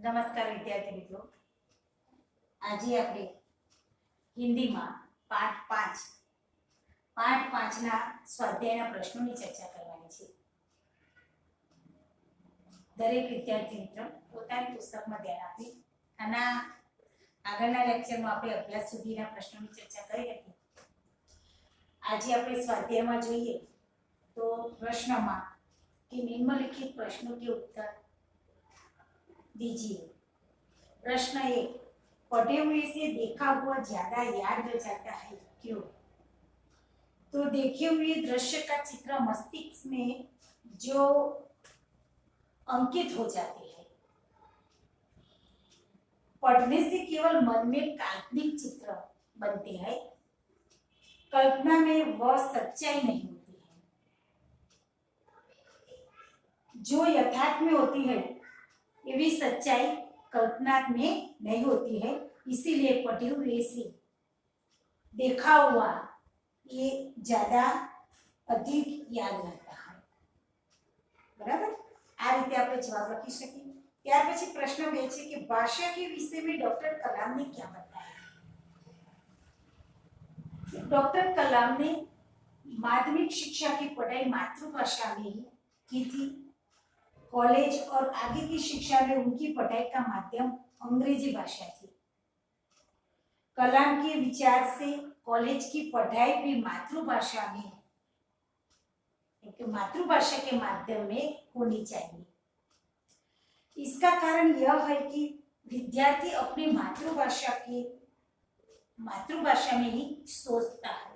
નમસ્કાર વિદ્યાર્થી મિત્રો, આજે આપણે હિન્દીમાં પાઠ 5ના સ્વાધ્યાયના પ્રશ્નોની ચર્ચા કરવાની છે. દરેક વિદ્યાર્થી મિત્રો પોતાની પુસ્તકમાં ધ્યાન આપી આના આગળના લેક્ચરમાં આપણે અભ્યાસ સુધીના પ્રશ્નોની ચર્ચા કરી હતી. આજે આપણે સ્વાધ્યાયમાં જોઈએ તો પ્રશ્નમાં कि निम्नलिखित प्रश्नों के उत्तर दीजिए. प्रश्न 1, पढ़े हुए से देखा हुआ ज्यादा याद रह जाता है, क्यों? तो देखे हुए दृश्य का चित्र मस्तिष्क में जो अंकित हो जाते हैं, पढ़ने से केवल मन में काल्पनिक चित्र बनते हैं, कल्पना में वह सच्चाई नहीं होती है. जो यथार्थ में होती है ये सच्चाई कल्पना में नहीं होती है. इसीलिए पढ़े हुए से देखा हुआ ये ज्यादा अधिक याद रहता है. बराबर, आ रीते આપણે જવાબ લખી શકીએ. ત્યાર પછી પ્રશ્ન 2 છે કે ભાષા के विषय में डॉक्टर कलाम ने क्या बताया. डॉक्टर कलाम ने माध्यमिक शिक्षा की पढ़ाई मातृभाषा में ही की थी. कॉलेज और आगे की शिक्षा में उनकी पढ़ाई का माध्यम अंग्रेजी भाषा थी. कलाम के विचार से कॉलेज की पढ़ाई भी मातृभाषा में, मातृभाषा के माध्यम में होनी चाहिए. इसका कारण यह है कि विद्यार्थी अपनी मातृभाषा में ही सोचता है.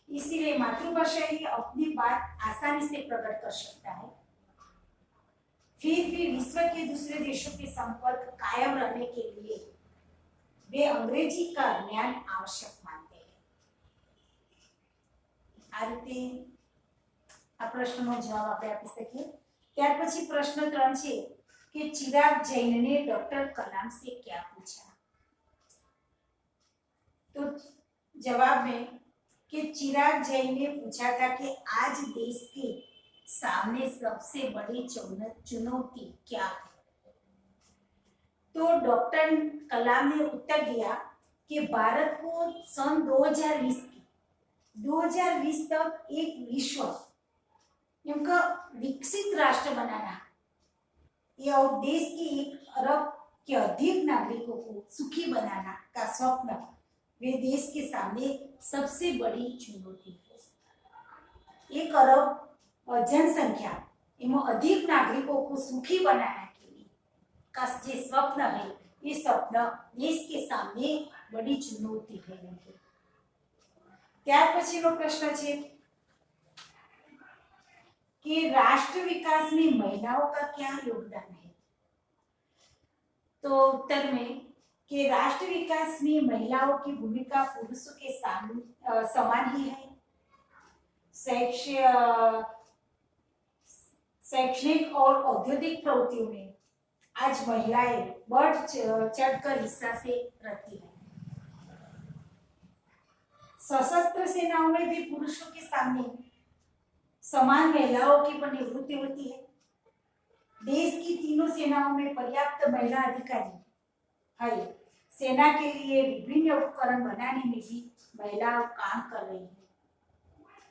इसीलिए मातृभाषा ही अपनी बात आसानी से प्रकट कर सकता है. फिर भी विश्व के दूसरे देशों के संपर्क कायम रहने के लिए वे अंग्रेजी का ज्ञान आवश्यक मानते हैं. आ रीते आ प्रश्नનો જવાબ આપણે આપી શકીએ. ત્યાર પછી પ્રશ્ન 3 છે કે चिराग जैन ने डॉक्टर कलाम से क्या पूछा. तो जवाब में कि चिराग जैन ने पूछा था कि आज देश के सामने सबसे बड़ी चुनौती क्या है. तो डॉक्टर कलाम ने उत्तर दिया कि भारत को सन 2020 तक एक विश्व का विकसित राष्ट्र बनाना है और देश के 1 अरब के अधिक नागरिकों को सुखी बनाना का स्वप्न वे देश के सामने सबसे बड़ी चुनौती है. 1 अरब जनसंख्या एवं अधिक नागरिकों को सुखी बनाने के लिए का जो स्वप्न है, ये स्वप्न देश के सामने बड़ी चुनौती है. त्यार पछीनो प्रश्न है कि राष्ट्र विकास में महिलाओं का क्या योगदान है. तो उत्तर में कि राष्ट्र विकास में महिलाओं की भूमिका पुरुषों के समान ही है. शैक्षणिक और औद्योगिक प्रवृत्तियों में आज महिलाएं बढ़ चढ़कर हिस्सा से रहती हैं. सशस्त्र सेनाओं में भी पुरुषों के सामने समान महिलाओं की पर निवृत्ति होती है. देश की तीनों सेनाओं में पर्याप्त महिला अधिकारी है. सेना के लिए विभिन्न उपकरण बनाने में भी महिलाएं काम कर रही हैं.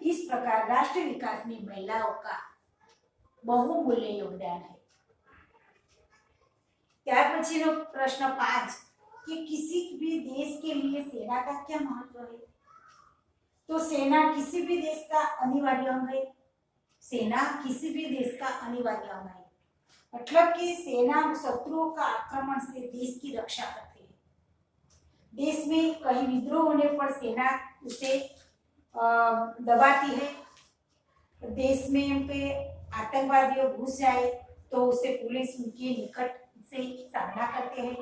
इस प्रकार राष्ट्र विकास में महिलाओं का बहुमूल्य योगदान है. त्यार पछीनो प्रश्न 5 कि किसी भी देश के लिए सेना का क्या महत्व है. तो सेना किसी भी देश का अनिवार्य अंग है. सेना किसी भी देश का अनिवार्य अंग है. मतलब कि सेना शत्रुओं का आक्रमण से देश की रक्षा करती है. देश में कहीं विद्रोह होने पर सेना उसे दबाती है. देश में पे आतंकवादियों घुस जाए तो उसे पुलिस उनके निकट से सामना करते हैं.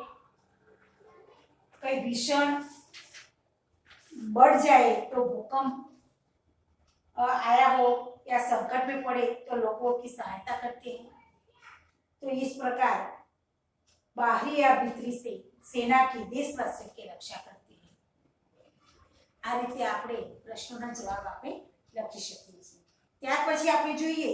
कई भीषण बढ़ जाए तो भूकंप आया हो या संकट में पड़े तो लोगों की सहायता करते हैं. तो इस प्रकार बाहरी या भीतरी से सेना की देशवासियों की रक्षा करती है. आ रीते આપણે પ્રશ્નોના જવાબ આપણે લખી શકીએ છીએ. ત્યાર પછી આપણે જોઈએ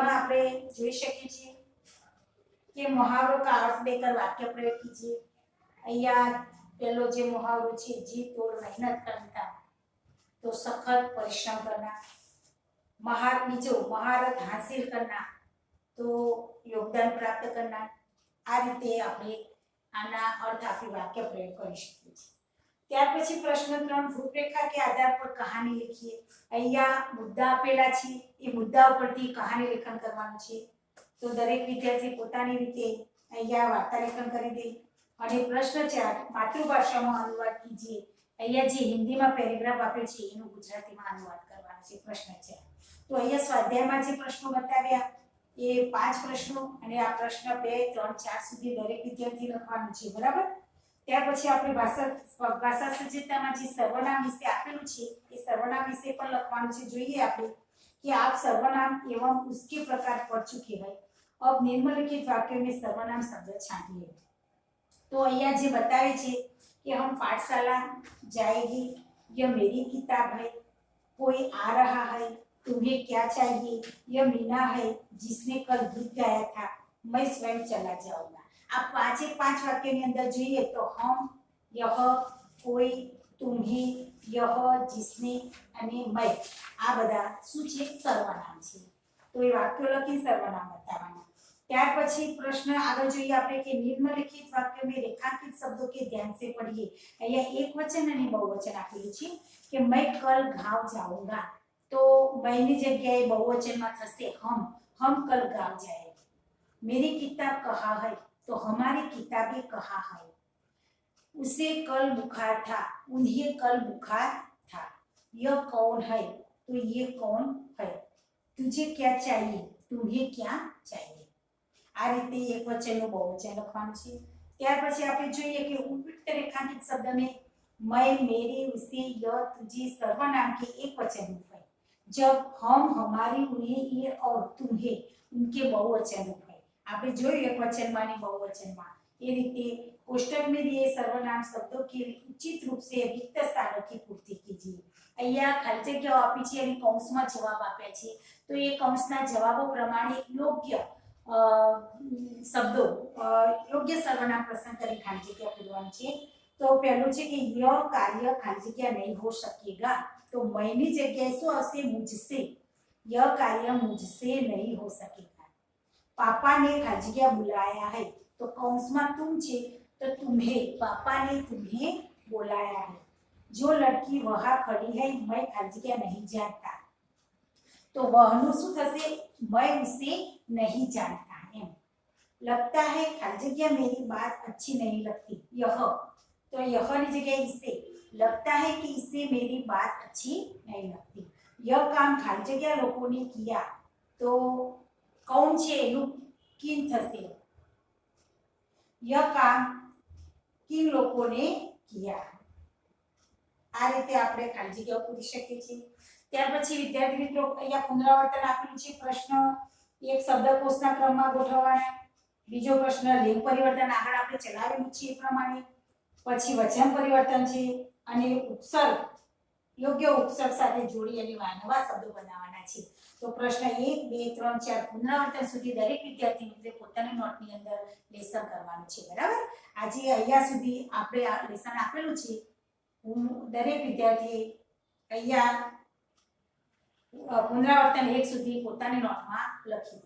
એમાં આપણે જોઈ શકીએ છીએ કે मुहावरों का अर्थ देकर वाक्य प्रयोग कीजिए। અહીંયા पहलो जो मुहावरो છે जी तोड़ मेहनत करना तो सखत परिश्रम करना। बीजो महारत हासिल करना तो योगदान प्राप्त करना। आ रीते આપણે આના અર્થ આપી વાક્ય પ્રયોગ કરી શકીએ છીએ। ત્યાર પછી પ્રશ્ન 3 રૂપરેખા કે આધાર પર કહાની લખીએ। અહીંયા મુદ્દા આપેલા છે એ મુદ્દા ઉપરથી કહાની લેખન કરવાનું છે। તો દરેક વિદ્યાર્થી પોતાની રીતે અહીંયા વાર્તા લેખન કરી દે। અને પ્રશ્ન 4 માતૃભાષામાં અનુવાદ કીજીએ। અહીંયા જે હિન્દીમાં પેરેગ્રાફ આપેલ છે એનું ગુજરાતીમાં અનુવાદ કરવાનો છે પ્રશ્ન 4। તો અહીંયા સ્વાધ્યાયમાં જે પ્રશ્નો બતાવ્યા એ 5 પ્રશ્નો અને આ પ્રશ્ન 2 3 4 સુધી દરેક વિદ્યાર્થી લખવાનું છે બરાબર। ત્યાર પછી આપણે ભાષા સજ્જતામાં જે સર્વનામ વિશે આપેલું છે એ સર્વનામ વિશે પણ લખવાનું છે। જોઈએ આપણે कि आप सर्वनाम एवं उसके प्रकार पढ़ चुके हैं। अब निम्नलिखित वाक्यों में सर्वनाम शब्द छांटिए। तो અહીંયા જે बतावे છે कि हम पाठशाला जाएगी, यह मेरी किताब है, कोई आ रहा है, तुम्हें क्या चाहिए, यह मीना है जिसने कल गीत गाया था, मैं स्वयं चला जाऊंगा। आप 5 वाक्यों अंदर જોઈએ तो हम, यह, कोई, तुम्हें, यह, जिसने અને मैं આ બધા શું છે સર્વનામ છે। તો એ વાક્યો લખી સર્વનામ બતાવવાના। ત્યાર પછી પ્રશ્ન આગળ જોઈએ આપણે કે નિમ્નલિખિત વાક્યો में रेखांकित शब्दों के ध्यान से पढ़िए। અહીંયા એક વચન અને બહુવચન આપેલું છે કે मैं कल गांव जाऊंगा। तो मैं ની જગ્યાએ બહુવચનમાં થશે हम कल गांव जाएंगे। मेरी किताब कहाँ है तो हमारी किताबें कहाँ है। उसे कल बुखार था, उन्हें कल बुखार था। यह कौन है तो ये कौन है। तुझे क्या चाहिए, तुम्हें क्या चाहिए। आ रीते एक वचन बहुवचन लखवानुं छे। त्यार पछी आपणे जोईए कि उपयुक्त रेखांकित शब्द में मैं, मेरे, उसे, यह, तुझे सर्वनाम के एक वचन रूप है। जब हम, हमारी, उन्हें, ये और तुम्हें उनके बहुवचन रूप है। आपणे जोयुं एक वचन मानी बहुवचन में ये रीते कोष्टक में दिए सर्वनाम शब्दों के उचित रूप से रिक्त स्थानों की पूर्ति कीजिए। અહીંયા ખાલી જગ્યાઓ આપી છે અને કૌંસમાં જવાબ આપ્યા છે। તો એ કૌંસના જવાબો પ્રમાણે યોગ્ય શબ્દો યોગ્ય સર્વનામ પસંદ કરી ખાલી જગ્યા પૂરવાની છે। તો પહેલું છે કે ય કાર્ય ખાલી જગ્યા નહીં हो सकेगा। तो मैंની જગ્યાએ શું આવશે मुझसे। य कार्य मुझसे नहीं हो सकेगा। पापा ने खाली जग्या बुलाया है तो कौंसમાં तुम छे तो तुम्हें, पापा ने तुम्हें बुलाया है। जो लड़की वहां खड़ी है मैं खाली जगह नहीं जानता। तो वहनु शू थशे मैं उसे नहीं जानता। एम लगता है खाली जगह मेरी बात अच्छी नहीं लगती। यह तो यह नी जगह इसे लगता है कि इसे मेरी बात अच्छी नहीं लगती। यह काम खाली जगह लोगों ने किया तो कौन छे एनु किन थशे। यह काम किन लोगों ने किया। आ रीते આપણે ખાલી જગ્યાઓ પૂરી શકીએ છીએ। ત્યાર પછી વિદ્યાર્થી મિત્રો અહીંયા પુનરાવર્તન આપેલું છે। પ્રશ્ન એક શબ્દકોશના ક્રમમાં ગોઠવવાના। બીજો પ્રશ્ન લિંગ પરિવર્તન આગળ આપણે ચલાવેલું છે એ પ્રમાણે। પછી વચન પરિવર્તન છે અને ઉપસર્ગ યોગ્ય ઉપસર્ગ સાથે જોડી અને નવા શબ્દો બનાવવાના છે। તો પ્રશ્ન 1 2 3 4 પુનરાવર્તન સુધી દરેક વિદ્યાર્થી મિત્રે પોતાની નોટની અંદર લેસન કરવાનું છે બરાબર। આજે અહીંયા સુધી આપણે આ લેસન આપેલું છે। દરેક વિદ્યાર્થીએ અહીંયા પુનરાવર્તન 1 સુધી પોતાની નોટમાં લખી